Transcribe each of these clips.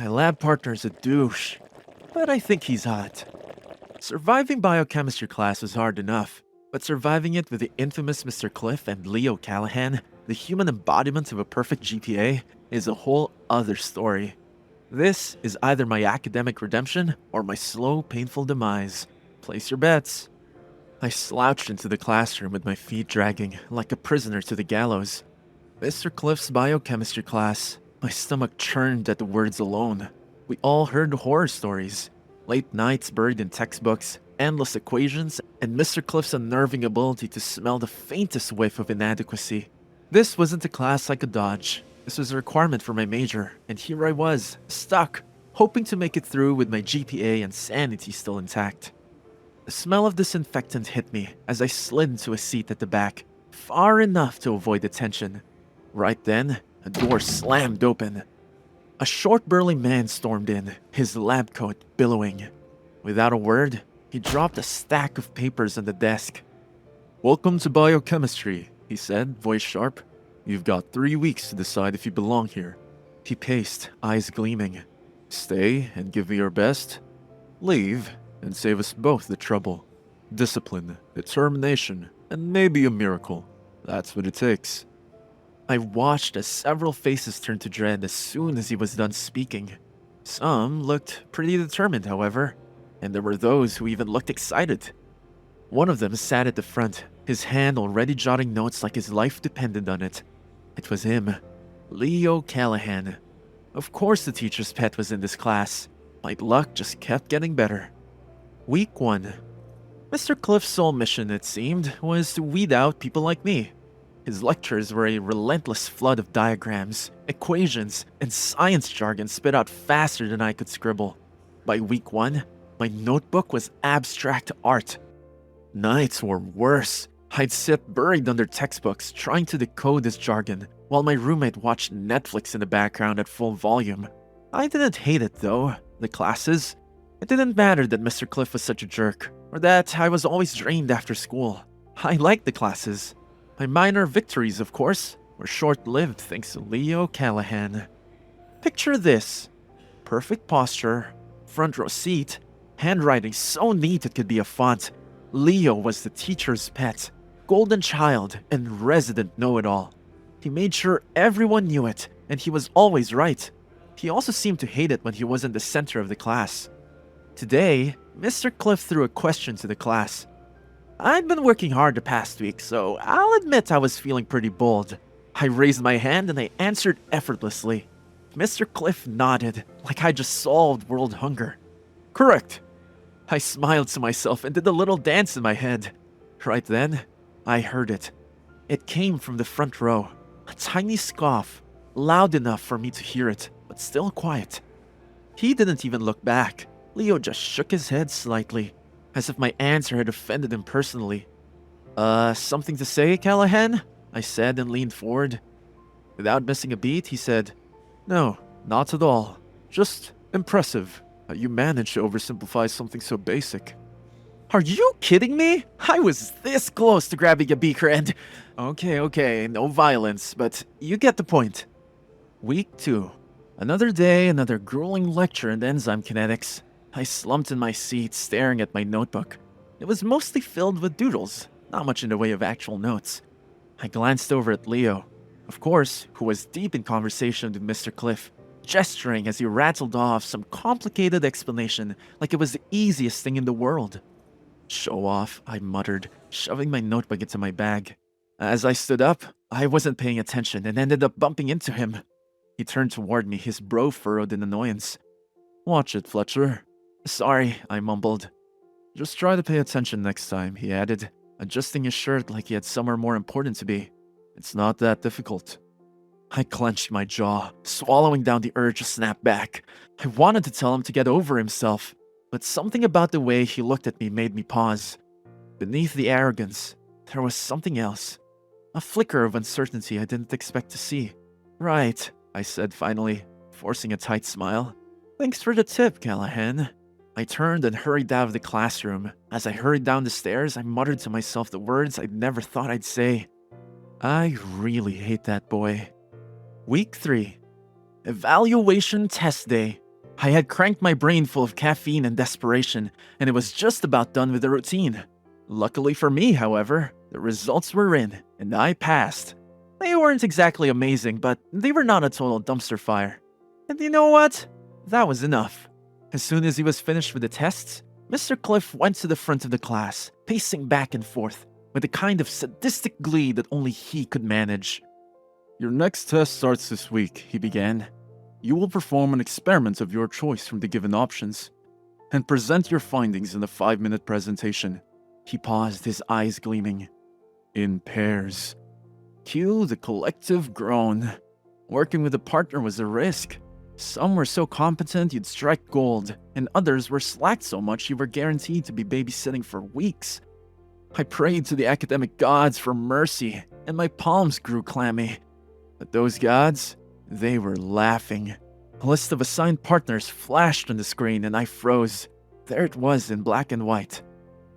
My lab partner's a douche, but I think he's hot. Surviving biochemistry class was hard enough, but surviving it with the infamous Mr. Cliff and Leo Callahan, the human embodiment of a perfect GPA, is a whole other story. This is either my academic redemption or my slow, painful demise. Place your bets. I slouched into the classroom with my feet dragging, like a prisoner to the gallows. Mr. Cliff's biochemistry class. My stomach churned at the words alone. We all heard horror stories. Late nights buried in textbooks, endless equations, and Mr. Cliff's unnerving ability to smell the faintest whiff of inadequacy. This wasn't a class I could dodge. This was a requirement for my major, and here I was, stuck, hoping to make it through with my GPA and sanity still intact. The smell of disinfectant hit me as I slid into a seat at the back, far enough to avoid attention. Right then, a door slammed open. A short, burly man stormed in, his lab coat billowing. Without a word, he dropped a stack of papers on the desk. "Welcome to biochemistry," he said, voice sharp. "You've got 3 weeks to decide if you belong here." He paced, eyes gleaming. "Stay and give me your best. Leave and save us both the trouble. Discipline, determination, and maybe a miracle. That's what it takes." I watched as several faces turned to dread as soon as he was done speaking. Some looked pretty determined, however, and there were those who even looked excited. One of them sat at the front, his hand already jotting notes like his life depended on it. It was him, Leo Callahan. Of course the teacher's pet was in this class. My luck just kept getting better. Week 1. Mr. Cliff's sole mission, it seemed, was to weed out people like me. His lectures were a relentless flood of diagrams, equations, and science jargon spit out faster than I could scribble. By week 1, my notebook was abstract art. Nights were worse. I'd sit buried under textbooks trying to decode this jargon, while my roommate watched Netflix in the background at full volume. I didn't hate it though, the classes. It didn't matter that Mr. Cliff was such a jerk, or that I was always drained after school. I liked the classes. My minor victories, of course, were short-lived thanks to Leo Callahan. Picture this. Perfect posture, front row seat, handwriting so neat it could be a font. Leo was the teacher's pet, golden child, and resident know-it-all. He made sure everyone knew it, and he was always right. He also seemed to hate it when he wasn't the center of the class. Today, Mr. Cliff threw a question to the class. I'd been working hard the past week, so I'll admit I was feeling pretty bold. I raised my hand and I answered effortlessly. Mr. Cliff nodded, like I just solved world hunger. "Correct." I smiled to myself and did a little dance in my head. Right then, I heard it. It came from the front row. A tiny scoff, loud enough for me to hear it, but still quiet. He didn't even look back. Leo just shook his head slightly, as if my answer had offended him personally. Something to say, Callahan?" I said and leaned forward. Without missing a beat, he said, "No, not at all. Just impressive how you managed to oversimplify something so basic." Are you kidding me? I was this close to grabbing a beaker and... Okay, no violence, but you get the point. Week 2. Another day, another grueling lecture in enzyme kinetics. I slumped in my seat, staring at my notebook. It was mostly filled with doodles, not much in the way of actual notes. I glanced over at Leo, of course, who was deep in conversation with Mr. Cliff, gesturing as he rattled off some complicated explanation like it was the easiest thing in the world. "Show off," I muttered, shoving my notebook into my bag. As I stood up, I wasn't paying attention and ended up bumping into him. He turned toward me, his brow furrowed in annoyance. "Watch it, Fletcher." "Sorry," I mumbled. "Just try to pay attention next time," he added, adjusting his shirt like he had somewhere more important to be. "It's not that difficult." I clenched my jaw, swallowing down the urge to snap back. I wanted to tell him to get over himself, but something about the way he looked at me made me pause. Beneath the arrogance, there was something else. A flicker of uncertainty I didn't expect to see. "Right," I said finally, forcing a tight smile. "Thanks for the tip, Callahan." I turned and hurried out of the classroom. As I hurried down the stairs, I muttered to myself the words I'd never thought I'd say. I really hate that boy. Week 3. Evaluation test day. I had cranked my brain full of caffeine and desperation, and it was just about done with the routine. Luckily for me, however, the results were in, and I passed. They weren't exactly amazing, but they were not a total dumpster fire. And you know what? That was enough. As soon as he was finished with the tests, Mr. Cliff went to the front of the class, pacing back and forth, with a kind of sadistic glee that only he could manage. "Your next test starts this week," he began. "You will perform an experiment of your choice from the given options, and present your findings in a 5-minute presentation." He paused, his eyes gleaming. "In pairs." Cue the collective groan. Working with a partner was a risk. Some were so competent you'd strike gold, and others were slacked so much you were guaranteed to be babysitting for weeks. I prayed to the academic gods for mercy, and my palms grew clammy. But those gods, they were laughing. A list of assigned partners flashed on the screen, and I froze. There it was in black and white.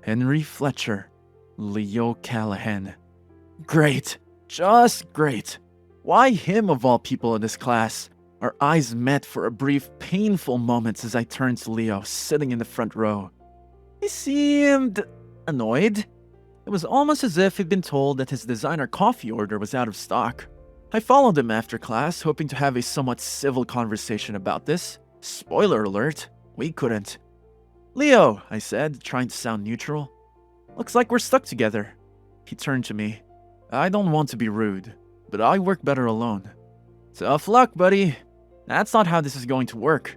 Henry Fletcher, Leo Callahan. Great. Just great. Why him of all people in this class? Our eyes met for a brief, painful moment as I turned to Leo, sitting in the front row. He seemed annoyed. It was almost as if he'd been told that his designer coffee order was out of stock. I followed him after class, hoping to have a somewhat civil conversation about this. Spoiler alert, we couldn't. "Leo," I said, trying to sound neutral. "Looks like we're stuck together." He turned to me. "I don't want to be rude, but I work better alone." "Tough luck, buddy. That's not how this is going to work."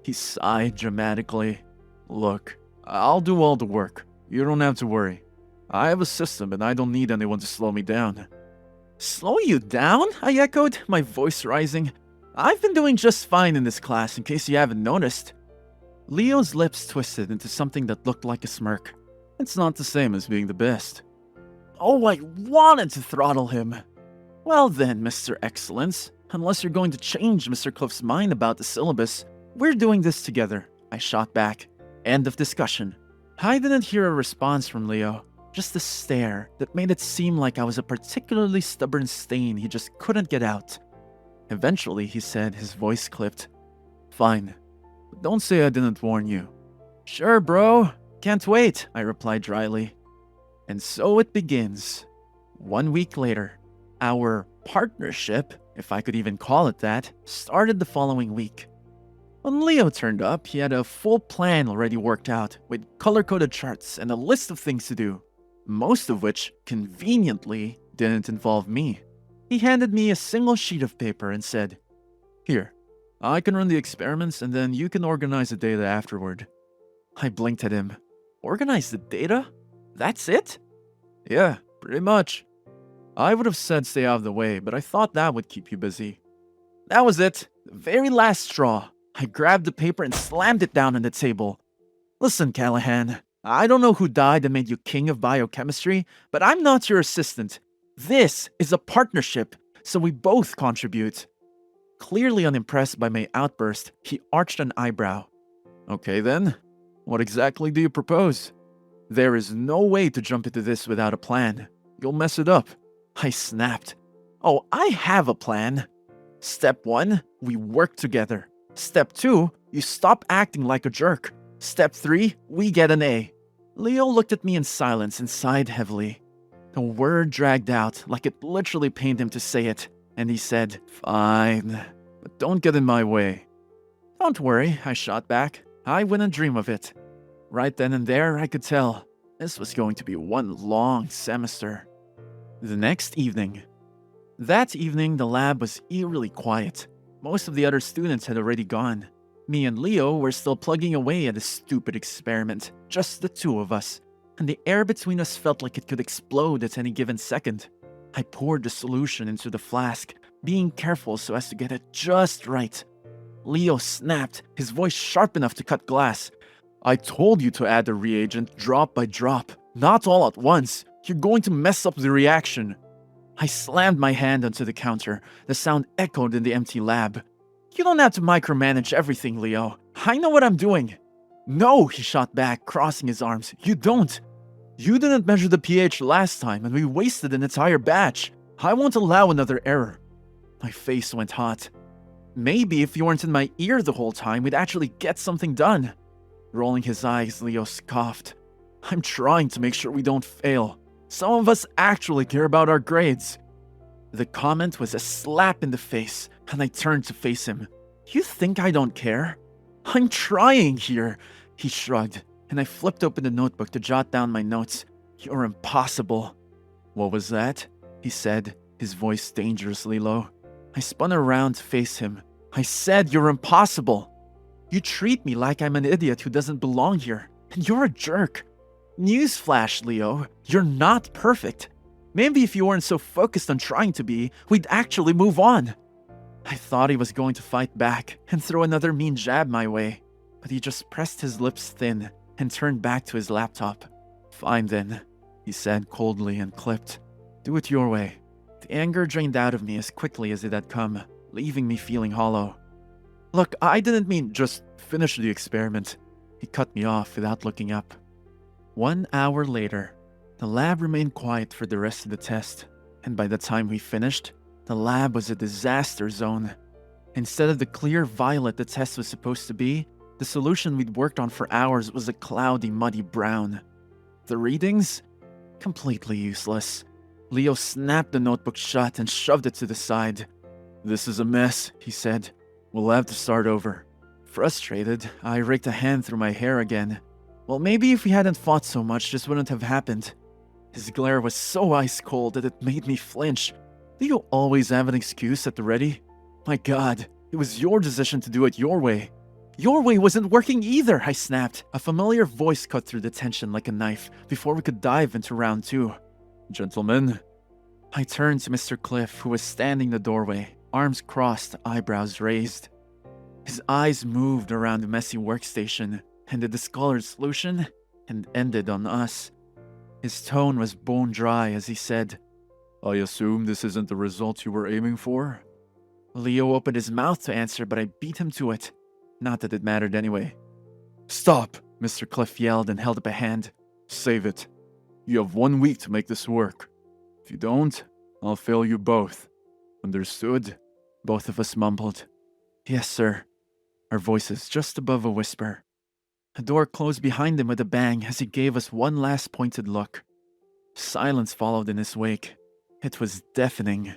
He sighed dramatically. "Look, I'll do all the work. You don't have to worry. I have a system and I don't need anyone to slow me down." "Slow you down?" I echoed, my voice rising. "I've been doing just fine in this class, in case you haven't noticed." Leo's lips twisted into something that looked like a smirk. "It's not the same as being the best." Oh, I wanted to throttle him. "Well then, Mr. Excellence, unless you're going to change Mr. Cliff's mind about the syllabus, we're doing this together," I shot back. End of discussion. I didn't hear a response from Leo, just a stare that made it seem like I was a particularly stubborn stain he just couldn't get out. Eventually, he said, his voice clipped. "Fine, but don't say I didn't warn you." "Sure, bro. Can't wait," I replied dryly. And so it begins. 1 week later, our partnership, if I could even call it that, started the following week. When Leo turned up, he had a full plan already worked out, with color-coded charts and a list of things to do, most of which, conveniently, didn't involve me. He handed me a single sheet of paper and said, "Here, I can run the experiments and then you can organize the data afterward." I blinked at him. "Organize the data? That's it?" "Yeah, pretty much. I would have said stay out of the way, but I thought that would keep you busy." That was it. The very last straw. I grabbed the paper and slammed it down on the table. "Listen, Callahan, I don't know who died and made you king of biochemistry, but I'm not your assistant. This is a partnership, so we both contribute." Clearly unimpressed by my outburst, he arched an eyebrow. "Okay then, what exactly do you propose?" "There is no way to jump into this without a plan. You'll mess it up." I snapped. "Oh, I have a plan. Step 1, we work together. Step 2, you stop acting like a jerk. Step 3, we get an A." Leo looked at me in silence and sighed heavily. The word dragged out, like it literally pained him to say it, and he said, "Fine, but don't get in my way." "Don't worry," I shot back. "I wouldn't dream of it." Right then and there, I could tell this was going to be one long semester. The next evening. That evening, the lab was eerily quiet. Most of the other students had already gone. Me and Leo were still plugging away at a stupid experiment, just the two of us, and the air between us felt like it could explode at any given second. I poured the solution into the flask, being careful so as to get it just right. Leo snapped, his voice sharp enough to cut glass. "I told you to add the reagent drop by drop, not all at once. You're going to mess up the reaction." I slammed my hand onto the counter. The sound echoed in the empty lab. "You don't have to micromanage everything, Leo. I know what I'm doing." "No," he shot back, crossing his arms. "You don't. You didn't measure the pH last time, and we wasted an entire batch. I won't allow another error." My face went hot. Maybe if you weren't in my ear the whole time, we'd actually get something done. Rolling his eyes, Leo scoffed. I'm trying to make sure we don't fail. Some of us actually care about our grades. The comment was a slap in the face, and I turned to face him. You think I don't care? I'm trying here, he shrugged, and I flipped open the notebook to jot down my notes. You're impossible. What was that? He said, his voice dangerously low. I spun around to face him. I said you're impossible. You treat me like I'm an idiot who doesn't belong here, and you're a jerk. Newsflash, Leo, you're not perfect. Maybe if you weren't so focused on trying to be, we'd actually move on. I thought he was going to fight back and throw another mean jab my way, but he just pressed his lips thin and turned back to his laptop. Fine then, he said coldly and clipped. Do it your way. The anger drained out of me as quickly as it had come, leaving me feeling hollow. Look, I didn't mean just finish the experiment. He cut me off without looking up. 1 hour later, the lab remained quiet for the rest of the test, and by the time we finished, the lab was a disaster zone. Instead of the clear violet the test was supposed to be, the solution we'd worked on for hours was a cloudy, muddy brown. The readings? Completely useless. Leo snapped the notebook shut and shoved it to the side. This is a mess, he said. We'll have to start over. Frustrated, I raked a hand through my hair again. Well, maybe if we hadn't fought so much, this wouldn't have happened. His glare was so ice-cold that it made me flinch. Do you always have an excuse at the ready? My God, it was your decision to do it your way. Your way wasn't working either, I snapped. A familiar voice cut through the tension like a knife before we could dive into round 2. Gentlemen. I turned to Mr. Cliff, who was standing in the doorway, arms crossed, eyebrows raised. His eyes moved around the messy workstation and the discolored solution and ended on us. His tone was bone dry as he said, I assume this isn't the result you were aiming for? Leo opened his mouth to answer, but I beat him to it. Not that it mattered anyway. Stop, Mr. Cliff yelled and held up a hand. Save it. You have 1 week to make this work. If you don't, I'll fail you both. Understood? Both of us mumbled. Yes, sir. Our voices just above a whisper. A door closed behind him with a bang as he gave us one last pointed look. Silence followed in his wake. It was deafening.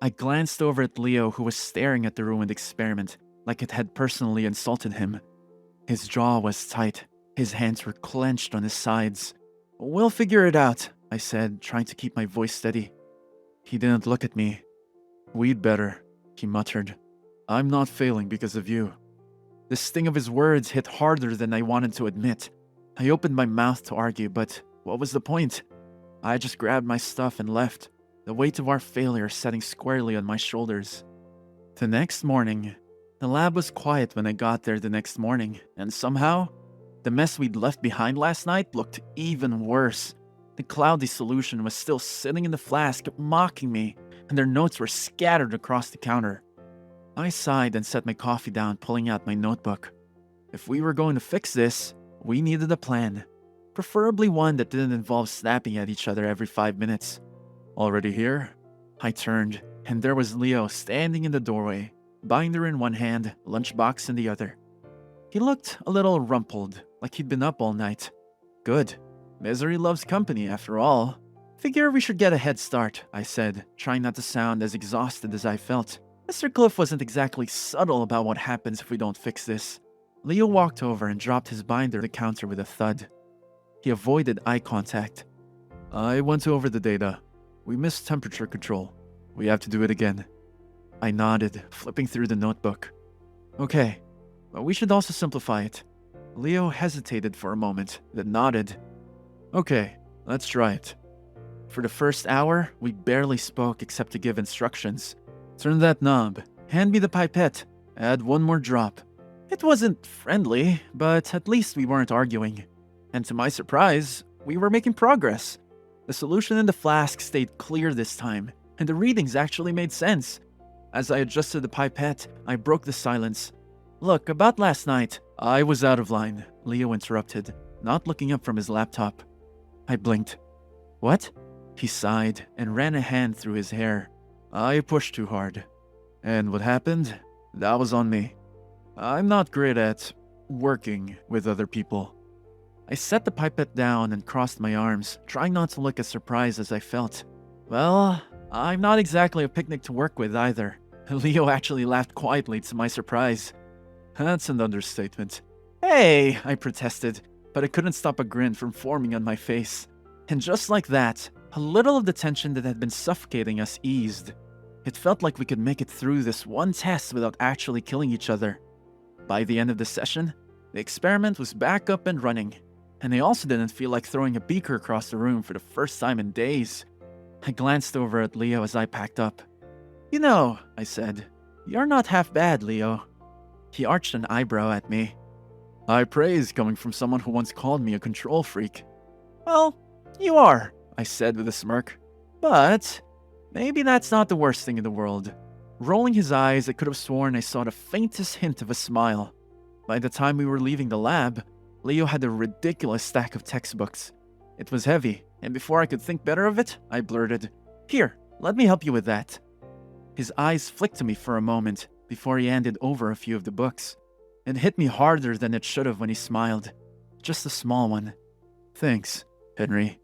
I glanced over at Leo, who was staring at the ruined experiment like it had personally insulted him. His jaw was tight. His hands were clenched on his sides. We'll figure it out, I said, trying to keep my voice steady. He didn't look at me. We'd better, he muttered. I'm not failing because of you. The sting of his words hit harder than I wanted to admit. I opened my mouth to argue, but what was the point? I just grabbed my stuff and left, the weight of our failure setting squarely on my shoulders. The next morning, the lab was quiet when I got there the next morning, and somehow, the mess we'd left behind last night looked even worse. The cloudy solution was still sitting in the flask, mocking me, and their notes were scattered across the counter. I sighed and set my coffee down, pulling out my notebook. If we were going to fix this, we needed a plan. Preferably one that didn't involve snapping at each other every 5 minutes. Already here? I turned, and there was Leo standing in the doorway, binder in one hand, lunchbox in the other. He looked a little rumpled, like he'd been up all night. Good. Misery loves company, after all. Figure we should get a head start, I said, trying not to sound as exhausted as I felt. Mr. Cliff wasn't exactly subtle about what happens if we don't fix this. Leo walked over and dropped his binder on the counter with a thud. He avoided eye contact. I went over the data. We missed temperature control. We have to do it again. I nodded, flipping through the notebook. Okay, but we should also simplify it. Leo hesitated for a moment, then nodded. Okay, let's try it. For the first hour, we barely spoke except to give instructions. Turn that knob, hand me the pipette, add 1 more drop. It wasn't friendly, but at least we weren't arguing. And to my surprise, we were making progress. The solution in the flask stayed clear this time, and the readings actually made sense. As I adjusted the pipette, I broke the silence. Look, about last night, I was out of line, Leo interrupted, not looking up from his laptop. I blinked. What? He sighed and ran a hand through his hair. I pushed too hard. And what happened? That was on me. I'm not great at working with other people. I set the pipette down and crossed my arms, trying not to look as surprised as I felt. Well, I'm not exactly a picnic to work with either. Leo actually laughed quietly to my surprise. That's an understatement. Hey, I protested, but I couldn't stop a grin from forming on my face. And just like that, a little of the tension that had been suffocating us eased. It felt like we could make it through this one test without actually killing each other. By the end of the session, the experiment was back up and running, and I also didn't feel like throwing a beaker across the room for the first time in days. I glanced over at Leo as I packed up. You know, I said, you're not half bad, Leo. He arched an eyebrow at me. High praise coming from someone who once called me a control freak. Well, you are, I said with a smirk. But maybe that's not the worst thing in the world. Rolling his eyes, I could have sworn I saw the faintest hint of a smile. By the time we were leaving the lab, Leo had a ridiculous stack of textbooks. It was heavy, and before I could think better of it, I blurted, Here, let me help you with that. His eyes flicked to me for a moment before he handed over a few of the books. It hit me harder than it should have when he smiled. Just a small one. Thanks, Henry.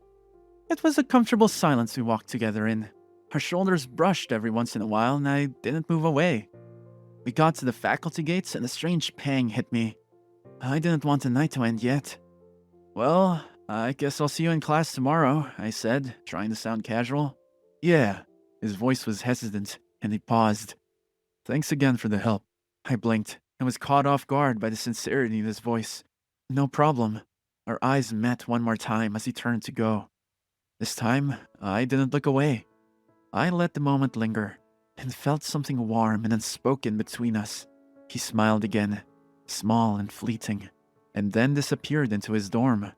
It was a comfortable silence we walked together in. Our shoulders brushed every once in a while, and I didn't move away. We got to the faculty gates, and a strange pang hit me. I didn't want the night to end yet. Well, I guess I'll see you in class tomorrow, I said, trying to sound casual. Yeah. His voice was hesitant, and he paused. Thanks again for the help. I blinked and was caught off guard by the sincerity in his voice. No problem. Our eyes met one more time as he turned to go. This time, I didn't look away. I let the moment linger and felt something warm and unspoken between us. He smiled again, small and fleeting, and then disappeared into his dorm.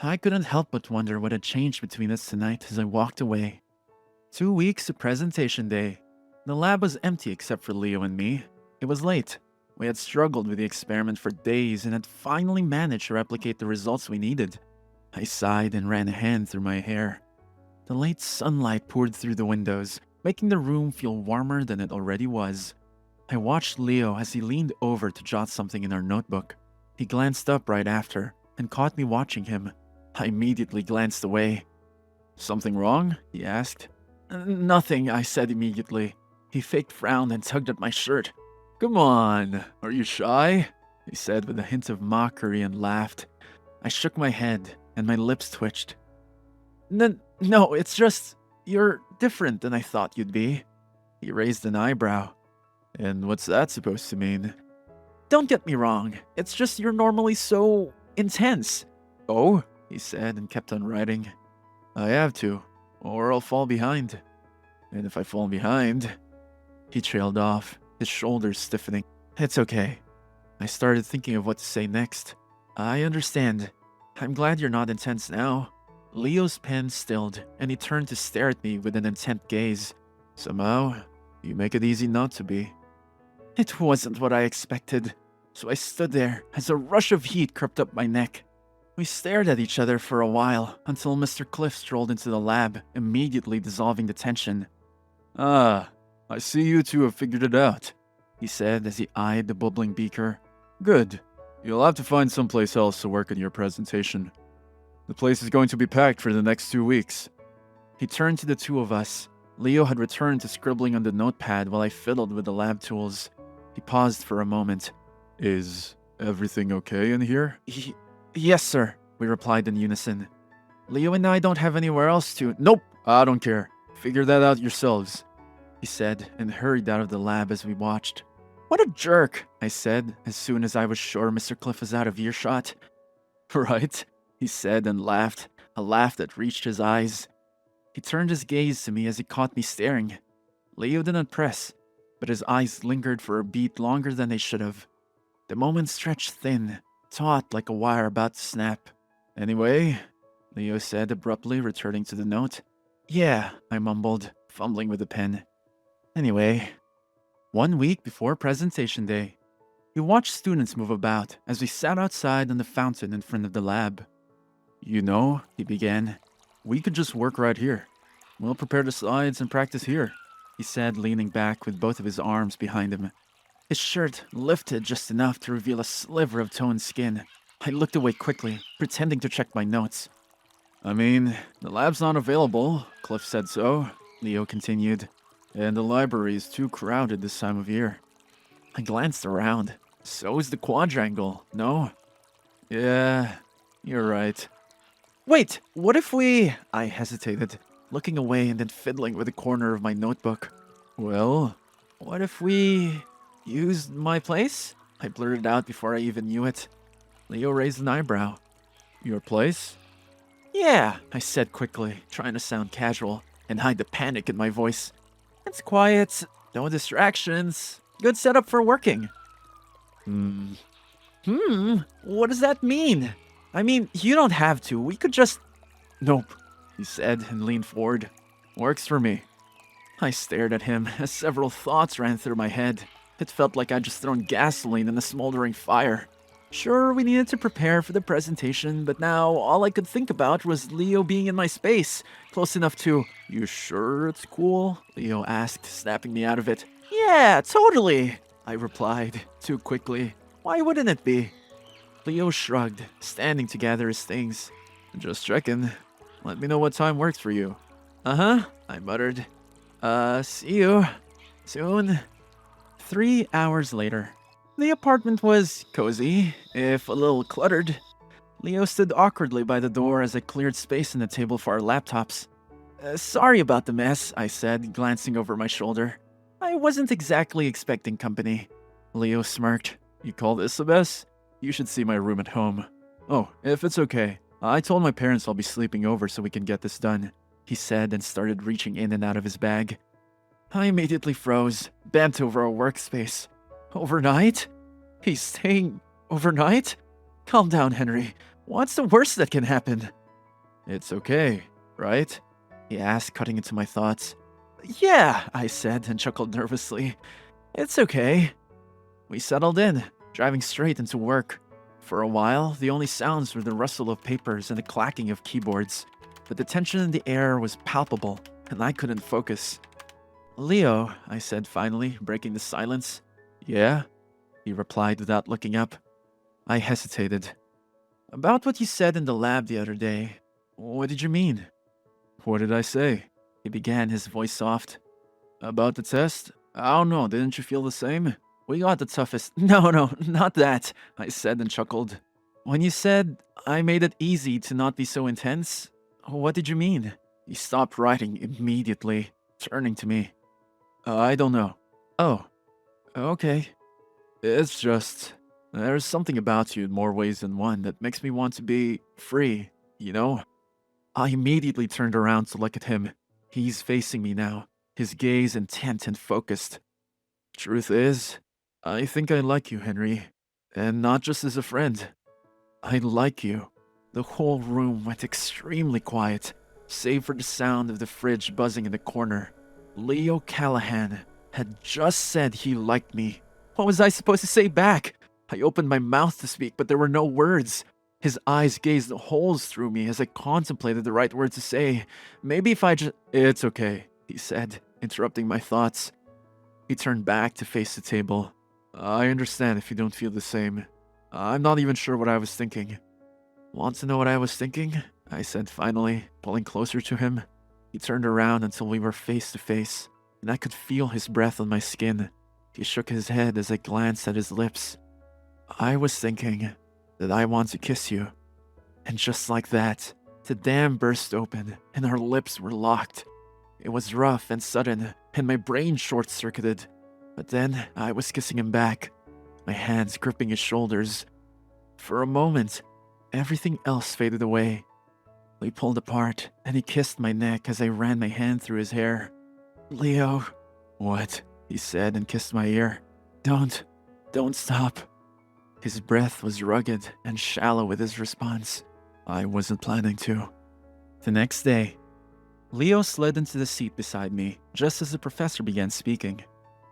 I couldn't help but wonder what had changed between us tonight as I walked away. 2 weeks to presentation day. The lab was empty except for Leo and me. It was late. We had struggled with the experiment for days and had finally managed to replicate the results we needed. I sighed and ran a hand through my hair. The late sunlight poured through the windows, making the room feel warmer than it already was. I watched Leo as he leaned over to jot something in our notebook. He glanced up right after and caught me watching him. I immediately glanced away. Something wrong? He asked. Nothing, I said immediately. He faked frown and tugged at my shirt. Come on, are you shy? He said with a hint of mockery and laughed. I shook my head and my lips twitched. No, it's just, you're different than I thought you'd be. He raised an eyebrow. And what's that supposed to mean? Don't get me wrong, it's just you're normally so intense. Oh, he said and kept on writing. I have to, or I'll fall behind. And if I fall behind... He trailed off, his shoulders stiffening. It's okay. I started thinking of what to say next. I understand. I'm glad you're not intense now. Leo's pen stilled, and he turned to stare at me with an intent gaze. Somehow, you make it easy not to be. It wasn't what I expected, so I stood there as a rush of heat crept up my neck. We stared at each other for a while until Mr. Cliff strolled into the lab, immediately dissolving the tension. Ah, I see you two have figured it out, he said as he eyed the bubbling beaker. Good. You'll have to find someplace else to work on your presentation. The place is going to be packed for the next 2 weeks. He turned to the two of us. Leo had returned to scribbling on the notepad while I fiddled with the lab tools. He paused for a moment. Is everything okay in here? Yes, sir, we replied in unison. Leo and I don't have anywhere else to... Nope, I don't care. Figure that out yourselves, he said and hurried out of the lab as we watched. What a jerk, I said as soon as I was sure Mr. Cliff was out of earshot. Right, he said and laughed, a laugh that reached his eyes. He turned his gaze to me as he caught me staring. Leo didn't press, but his eyes lingered for a beat longer than they should have. The moment stretched thin, taut like a wire about to snap. Anyway, Leo said abruptly, returning to the note. Yeah, I mumbled, fumbling with the pen. Anyway, 1 week before presentation day, we watched students move about as we sat outside on the fountain in front of the lab. You know, he began, we could just work right here. We'll prepare the slides and practice here, he said, leaning back with both of his arms behind him. His shirt lifted just enough to reveal a sliver of toned skin. I looked away quickly, pretending to check my notes. I mean, the lab's not available. Cliff said so, Leo continued. And the library is too crowded this time of year. I glanced around. So is the quadrangle, no? Yeah, you're right. Wait, what if we... I hesitated, looking away and then fiddling with the corner of my notebook. Well, what if we... used my place? I blurted out before I even knew it. Leo raised an eyebrow. Your place? Yeah, I said quickly, trying to sound casual and hide the panic in my voice. It's quiet, no distractions, good setup for working. What does that mean? I mean, you don't have to, we could just... Nope, he said and leaned forward. Works for me. I stared at him as several thoughts ran through my head. It felt like I'd just thrown gasoline in a smoldering fire. Sure, we needed to prepare for the presentation, but now all I could think about was Leo being in my space, close enough to, "You sure it's cool?" Leo asked, snapping me out of it. "Yeah, totally," I replied, too quickly. "Why wouldn't it be?" Leo shrugged, standing to gather his things. "Just checking. Let me know what time works for you." "Uh-huh," I muttered. See you. Soon." 3 hours later. The apartment was cozy, if a little cluttered. Leo stood awkwardly by the door as I cleared space on the table for our laptops. Sorry about the mess, I said, glancing over my shoulder. I wasn't exactly expecting company. Leo smirked. You call this a mess? You should see my room at home. Oh, if it's okay. I told my parents I'll be sleeping over so we can get this done, he said and started reaching in and out of his bag. I immediately froze, bent over our workspace. Overnight? He's staying overnight? Calm down, Henry. What's the worst that can happen? It's okay, right? He asked, cutting into my thoughts. Yeah, I said and chuckled nervously. It's okay. We settled in, driving straight into work. For a while, the only sounds were the rustle of papers and the clacking of keyboards, but the tension in the air was palpable, and I couldn't focus. Leo, I said finally, breaking the silence. Yeah? He replied without looking up. I hesitated. About what you said in the lab the other day. What did you mean? What did I say? He began, his voice soft. About the test? I don't know, didn't you feel the same? We got the toughest... No, not that, I said and chuckled. When you said I made it easy to not be so intense, what did you mean? He stopped writing immediately, turning to me. I don't know. Oh, okay. It's just... There's something about you in more ways than one that makes me want to be free, you know? I immediately turned around to look at him. He's facing me now, his gaze intent and focused. Truth is, I think I like you, Henry. And not just as a friend. I like you. The whole room went extremely quiet, save for the sound of the fridge buzzing in the corner. Leo Callahan had just said he liked me. What was I supposed to say back? I opened my mouth to speak, but there were no words. His eyes gazed holes through me as I contemplated the right word to say. Maybe if I just... It's okay, he said, interrupting my thoughts. He turned back to face the table. I understand if you don't feel the same. I'm not even sure what I was thinking. Want to know what I was thinking? I said finally, pulling closer to him. He turned around until we were face to face, and I could feel his breath on my skin. He shook his head as I glanced at his lips. I was thinking that I want to kiss you. And just like that, the dam burst open, and our lips were locked. It was rough and sudden, and my brain short-circuited. But then I was kissing him back, my hands gripping his shoulders. For a moment, everything else faded away. We pulled apart, and he kissed my neck as I ran my hand through his hair. Leo. What? He said and kissed my ear. Don't stop. His breath was rugged and shallow with his response. I wasn't planning to. The next day, Leo slid into the seat beside me just as the professor began speaking.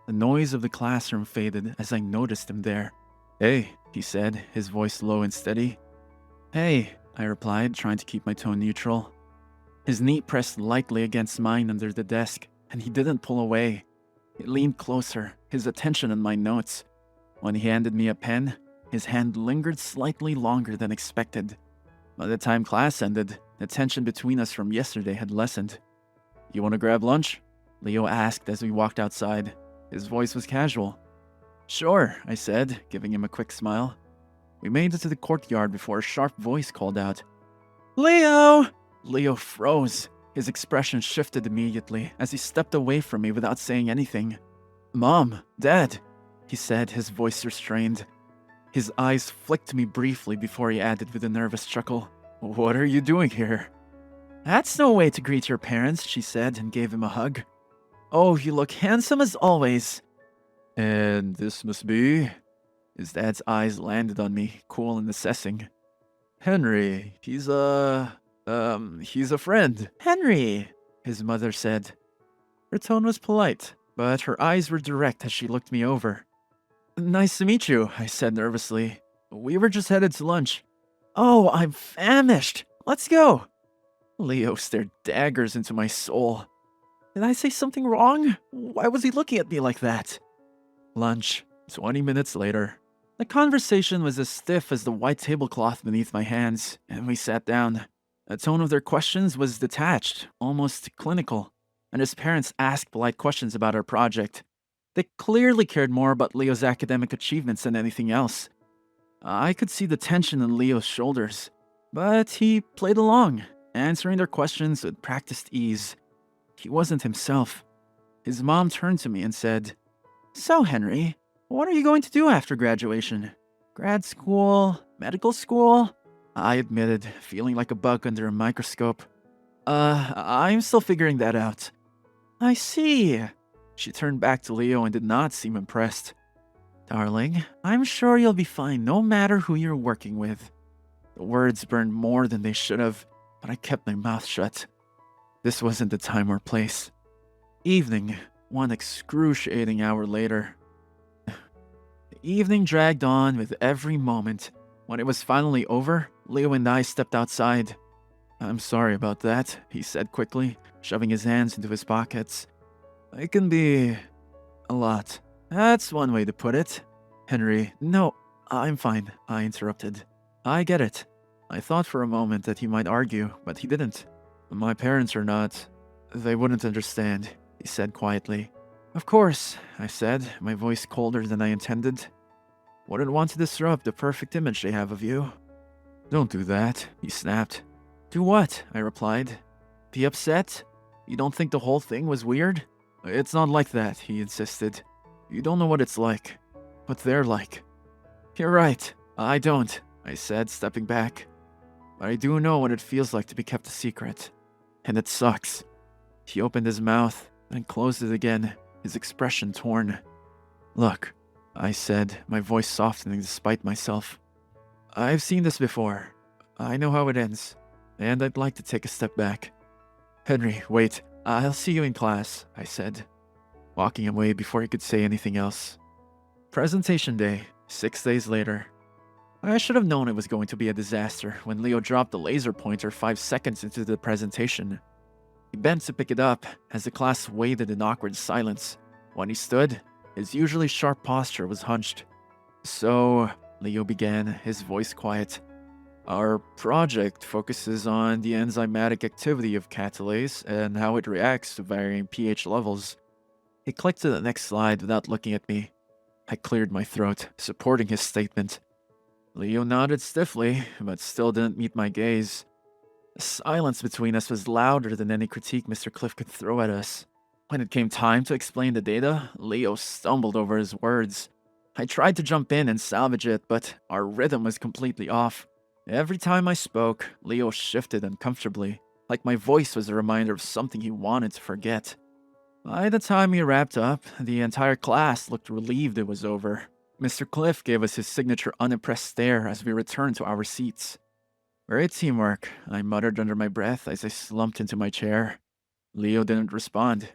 The noise of the classroom faded as I noticed him there. Hey, he said, his voice low and steady. Hey, I replied, trying to keep my tone neutral. His knee pressed lightly against mine under the desk, and he didn't pull away. He leaned closer, his attention on my notes. When he handed me a pen, his hand lingered slightly longer than expected. By the time class ended, the tension between us from yesterday had lessened. "You want to grab lunch?" Leo asked as we walked outside. His voice was casual. "Sure," I said, giving him a quick smile. We made it to the courtyard before a sharp voice called out, "Leo!" Leo froze. His expression shifted immediately as he stepped away from me without saying anything. "Mom, Dad," he said, his voice restrained. His eyes flicked me briefly before he added with a nervous chuckle, "What are you doing here?" "That's no way to greet your parents," she said and gave him a hug. "Oh, you look handsome as always." "And this must be?" His dad's eyes landed on me, cool and assessing. "Henry, he's a friend." "Henry," his mother said. Her tone was polite, but her eyes were direct as she looked me over. "Nice to meet you," I said nervously. "We were just headed to lunch." "Oh, I'm famished. Let's go." Leo stared daggers into my soul. Did I say something wrong? Why was he looking at me like that? Lunch, 20 minutes later. The conversation was as stiff as the white tablecloth beneath my hands, and we sat down. The tone of their questions was detached, almost clinical, and his parents asked polite questions about our project. They clearly cared more about Leo's academic achievements than anything else. I could see the tension on Leo's shoulders, but he played along, answering their questions with practiced ease. He wasn't himself. His mom turned to me and said, "So, Henry, what are you going to do after graduation? Grad school? Medical school?" I admitted, feeling like a bug under a microscope. I'm still figuring that out." "I see." She turned back to Leo and did not seem impressed. "Darling, I'm sure you'll be fine no matter who you're working with." The words burned more than they should have, but I kept my mouth shut. This wasn't the time or place. Evening, one excruciating hour later. The evening dragged on with every moment. When it was finally over, Leo and I stepped outside. "I'm sorry about that," he said quickly, shoving his hands into his pockets. "It can be a lot." "That's one way to put it." "Henry, no, I'm fine," I interrupted. "I get it." I thought for a moment that he might argue, but he didn't. "My parents are not. They wouldn't understand," he said quietly. "Of course," I said, my voice colder than I intended. "Wouldn't want to disrupt the perfect image they have of you." "Don't do that," he snapped. "Do what?" I replied. "Be upset? You don't think the whole thing was weird?" "It's not like that," he insisted. "You don't know what it's like. What they're like." "You're right. I don't," I said, stepping back. "But I do know what it feels like to be kept a secret. And it sucks." He opened his mouth and closed it again, his expression torn. "Look," I said, my voice softening despite myself. "I've seen this before. I know how it ends, and I'd like to take a step back." "Henry, wait. I'll see you in class," I said, walking away before he could say anything else. Presentation day, 6 days later. I should have known it was going to be a disaster when Leo dropped the laser pointer 5 seconds into the presentation. He bent to pick it up as the class waited in awkward silence. When he stood, his usually sharp posture was hunched. "So," Leo began, his voice quiet, "our project focuses on the enzymatic activity of catalase and how it reacts to varying pH levels." He clicked to the next slide without looking at me. I cleared my throat, supporting his statement. Leo nodded stiffly, but still didn't meet my gaze. The silence between us was louder than any critique Mr. Cliff could throw at us. When it came time to explain the data, Leo stumbled over his words. I tried to jump in and salvage it, but our rhythm was completely off. Every time I spoke, Leo shifted uncomfortably, like my voice was a reminder of something he wanted to forget. By the time we wrapped up, the entire class looked relieved it was over. Mr. Cliff gave us his signature unimpressed stare as we returned to our seats. "Great teamwork," I muttered under my breath as I slumped into my chair. Leo didn't respond.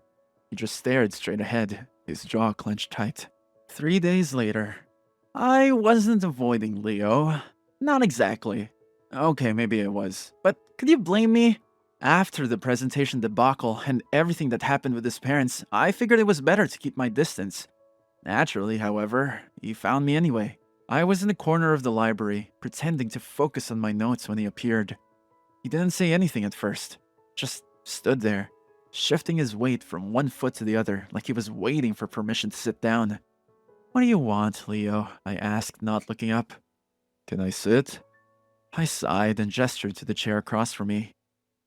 He just stared straight ahead, his jaw clenched tight. 3 days later. I wasn't avoiding Leo. Not exactly. Okay, maybe I was. But could you blame me? After the presentation debacle and everything that happened with his parents, I figured it was better to keep my distance. Naturally, however, he found me anyway. I was in the corner of the library, pretending to focus on my notes when he appeared. He didn't say anything at first, just stood there, shifting his weight from one foot to the other like he was waiting for permission to sit down. "What do you want, Leo?" I asked, not looking up. "Can I sit?" I sighed and gestured to the chair across from me.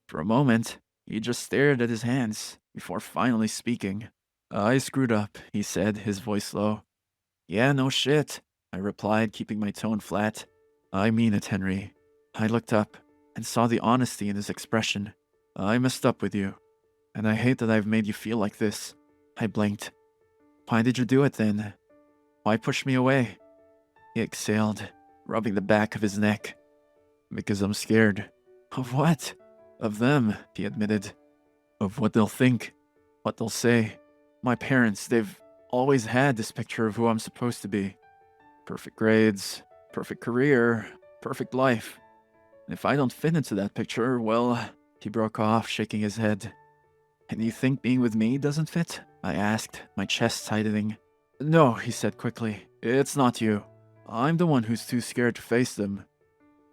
For a moment, he just stared at his hands before finally speaking. "I screwed up," he said, his voice low. "Yeah, no shit," I replied, keeping my tone flat. "I mean it, Henry." I looked up and saw the honesty in his expression. "I messed up with you, and I hate that I've made you feel like this." I blinked. "Why did you do it then? Why push me away?" He exhaled, rubbing the back of his neck. "Because I'm scared." "Of what?" "Of them," he admitted. "Of what they'll think, what they'll say. My parents, they've always had this picture of who I'm supposed to be. Perfect grades, perfect career, perfect life. And if I don't fit into that picture, well," he broke off, shaking his head. "And you think being with me doesn't fit?" I asked, my chest tightening. "No," he said quickly. "It's not you. I'm the one who's too scared to face them.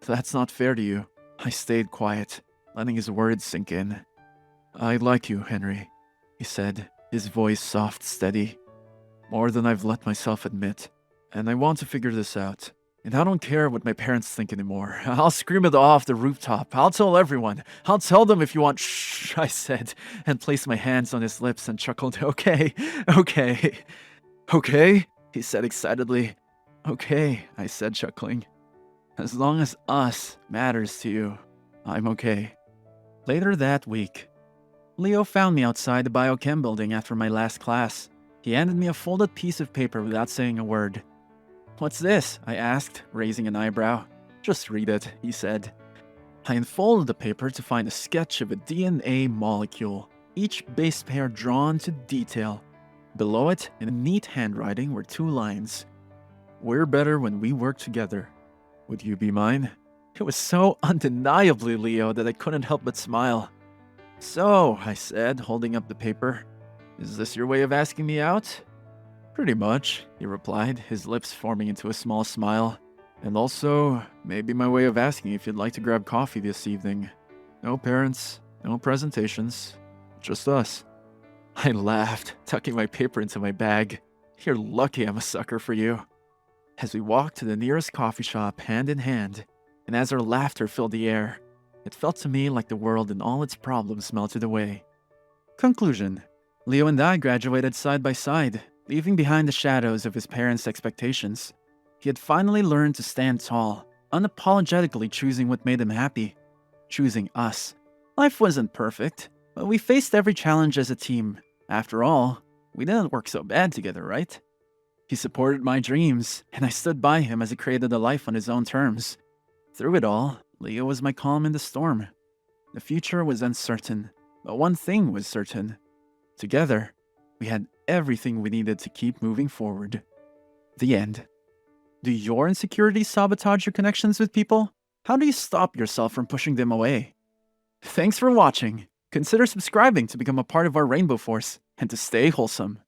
That's not fair to you." I stayed quiet, letting his words sink in. "I like you, Henry," he said, his voice soft, steady. "More than I've let myself admit. And I want to figure this out. And I don't care what my parents think anymore. I'll scream it off the rooftop. I'll tell everyone. I'll tell them if you want." "Shh," I said, and placed my hands on his lips and chuckled. "Okay, okay, okay," he said excitedly. "Okay," I said, chuckling. "As long as us matters to you, I'm okay." Later that week, Leo found me outside the Biochem building after my last class. He handed me a folded piece of paper without saying a word. "What's this?" I asked, raising an eyebrow. "Just read it," he said. I unfolded the paper to find a sketch of a DNA molecule, each base pair drawn to detail. Below it, in neat handwriting, were 2 lines. "We're better when we work together. Would you be mine?" It was so undeniably Leo that I couldn't help but smile. "So," I said, holding up the paper, "is this your way of asking me out?" "Pretty much," he replied, his lips forming into a small smile. "And also, maybe my way of asking if you'd like to grab coffee this evening. No parents, no presentations, just us." I laughed, tucking my paper into my bag. "You're lucky I'm a sucker for you." As we walked to the nearest coffee shop hand in hand, and as our laughter filled the air, it felt to me like the world and all its problems melted away. Conclusion: Leo and I graduated side by side, leaving behind the shadows of his parents' expectations. He had finally learned to stand tall, unapologetically choosing what made him happy, choosing us. Life wasn't perfect, but we faced every challenge as a team. After all, we didn't work so bad together, right? He supported my dreams, and I stood by him as he created a life on his own terms. Through it all, Leo was my calm in the storm. The future was uncertain, but one thing was certain. Together, we had everything we needed to keep moving forward. The end. Do your insecurities sabotage your connections with people? How do you stop yourself from pushing them away? Thanks for watching. Consider subscribing to become a part of our Rainbow Force and to stay wholesome.